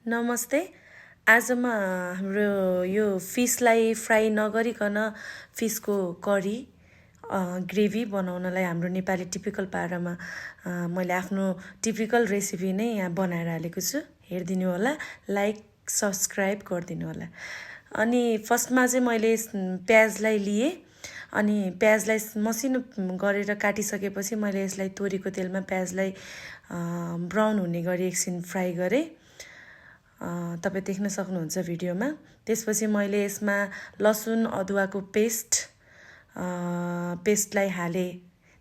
नमस्ते। आजमा हाम्रो यो फिसलाई फ्राई नगरिकन फिसको करी ग्रेभी बनाउनलाई हाम्रो नेपाली टिपिकल पारामा मैले आफ्नो टिपिकल रेसिपी नै यहाँ बनाएर हालेको छु। हेरिदिनु होला, लाइक सब्सक्राइब गरिदिनु होला। अनि फर्स्टमा चाहिँ मैले प्याजलाई लिएँ अनि प्याजलाई मसिनो गरेर काटिसकेपछि मैले यसलाई तोरीको तेलमा प्याजलाई ब्राउन हुने गरी एकछिन फ्राई गरेँ। तपाईँ देख्न सक्नुहुन्छ भिडियोमा। त्यसपछि मैले यसमा लसुन अदुवाको पेस्टलाई हालेँ।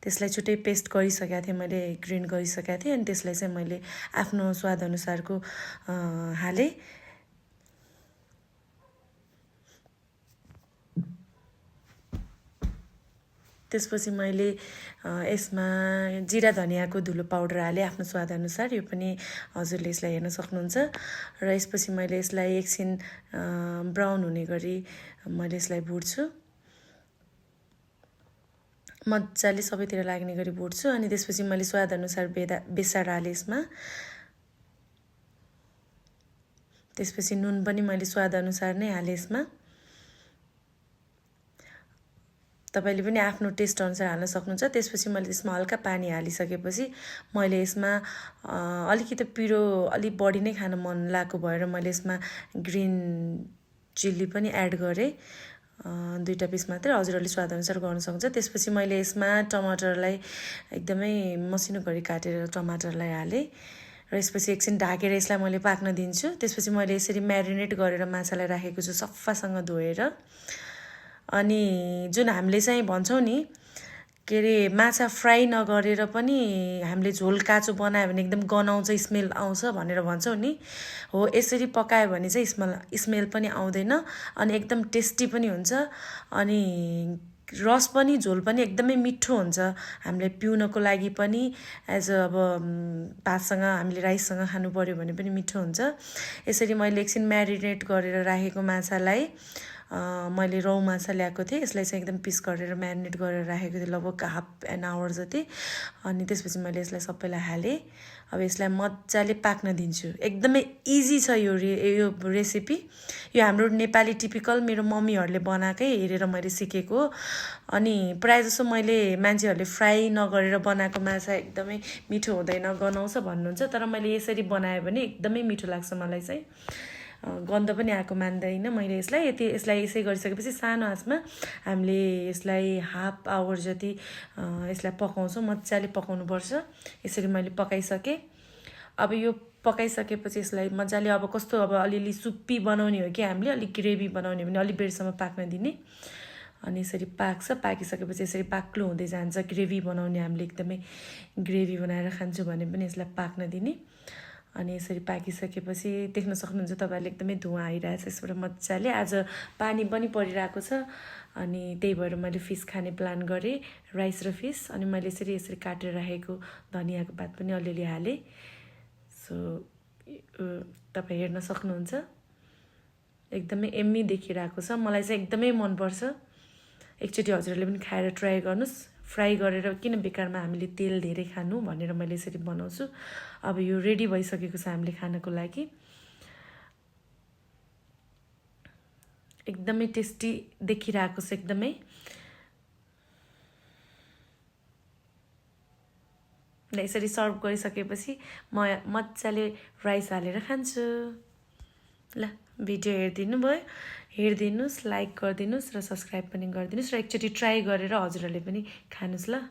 त्यसलाई छुट्टै पेस्ट गरिसकेको थिएँ, मैले ग्रिन्ड गरिसकेको थिएँ। अनि त्यसलाई चाहिँ मैले आफ्नो स्वादअनुसारको हालेँ। त्यसपछि मैले यसमा जिरा धनियाँको धुलो पाउडर हालेँ आफ्नो स्वादअनुसार। यो पनि हजुरले यसलाई हेर्न सक्नुहुन्छ। र यसपछि मैले यसलाई एकछिन ब्राउन हुने गरी मैले यसलाई भुट्छु। मजाले सबैतिर लाग्ने गरी भुट्छु। अनि त्यसपछि मैले स्वादअनुसार बेसार हालेँ यसमा। त्यसपछि नुन पनि मैले स्वादअनुसार नै हालेँ यसमा। तपाईले पनि आफ्नो टेस्ट अनुसार हाल्न सक्नुहुन्छ। त्यसपछि मैले त्यसमा हल्का पानी हालिसकेपछि मैले यसमा अलिकति पिरो अलि बढी नै खान मन लागेको भएर मैले यसमा ग्रिन चिल्ली पनि एड गरेँ, 2टा पिस मात्रै। हजुरहरूले स्वादअनुसार गर्न सक्नुहुन्छ। त्यसपछि मैले यसमा टमाटरलाई एकदमै मसिनो गरी काटेर टमाटरलाई हालेँ र यसपछि एकछिन ढाकेर यसलाई मैले पाक्न दिन्छु। त्यसपछि मैले यसरी म्यारिनेट गरेर माछालाई राखेको छु सफासँग धोएर। अनि जुन हामीले चाहिँ भन्छौँ नि के अरे माछा फ्राई नगरेर पनि हामीले झोल काँचो बनायो भने एकदम गनाउँछ, स्मेल आउँछ भनेर भन्छौँ नि, हो यसरी पकायो भने चाहिँ स्मेल पनि आउँदैन अनि एकदम टेस्टी पनि हुन्छ। अनि रस पनि झोल पनि एकदमै मिठो हुन्छ। हामीले पिउनको लागि पनि एज अब भातसँग हामीले राइससँग खानु पर्यो भने पनि मिठो हुन्छ। यसरी मैले एकछिन म्यारिनेट गरेर राखेको माछालाई मैले रौ माछा ल्याएको थिएँ। यसलाई चाहिँ एकदम पिस गरेर म्यारिनेट गरेर राखेको थिएँ लगभग हाफ एन आवर जति। अनि त्यसपछि मैले यसलाई सबैलाई हालेँ। अब यसलाई मजाले पाक्न दिन्छु। एकदमै इजी छ यो रेसिपी। यो हाम्रो नेपाली टिपिकल मेरो मम्मीहरूले बनाएकै हेरेर मैले सिकेको। अनि प्रायः जसो मैले मान्छेहरूले फ्राई नगरेर बनाएको माछा एकदमै मिठो हुँदैन, गनाउँछ भन्नुहुन्छ। तर मैले यसरी बनाएँ भने एकदमै मिठो लाग्छ मलाई चाहिँ। गन्ध पनि आएको मान्दैन मैले यसलाई। यसलाई यसै गरिसकेपछि सानो आँचमा हामीले यसलाई हाफ आवर जति यसलाई पकाउँछौँ। मजाले पकाउनुपर्छ। यसरी मैले पकाइसकेँ। अब यो पकाइसकेपछि यसलाई मजाले अब कस्तो अब अलिअलि सुप्पी बनाउने हो कि हामीले अलिक ग्रेभी बनाउने हो भने अलिक बेरसम्म पाक्न दिने। अनि यसरी पाक्छ। पाकिसकेपछि यसरी बाक्लो हुँदै जान्छ। ग्रेभी बनाउने हामीले एकदमै ग्रेभी बनाएर खान्छु भने पनि यसलाई पाक्न दिने। अनि यसरी पाकिसकेपछि देख्न सक्नुहुन्छ तपाईँहरूले एकदमै धुवा आइरहेछ यसबाट मजाले। आज पानी पनि परिरहेको छ अनि त्यही भएर मैले फिस खाने प्लान गरेँ, राइस र फिस। अनि मैले यसरी काटेर राखेको धनियाँको पात पनि अलिअलि हालेँ। सो तपाईँ हेर्न सक्नुहुन्छ एकदमै यम्मी देखिरहेको छ। मलाई चाहिँ एकदमै मनपर्छ। एकचोटि हजुरहरूले पनि खाएर ट्राई गर्नुहोस्। फ्राई गरेर किन बेकारमा हामीले तेल धेरै खानु भनेर मैले यसरी बनाउँछु। अब यो रेडी भइसकेको छ हामीले खानको लागि। एकदमै टेस्टी देखिरहेको छ एकदमै। यसरी सर्भ गरिसकेपछि म मजाले राइस हालेर खान्छु। ल भिडियो हेरिदिनुहोस्, लाइक गरिदिनुहोस् र सब्सक्राइब पनि गरिदिनुहोस् र एकचोटि ट्राई गरेर हजुरहरूले पनि खानुहोस् ल।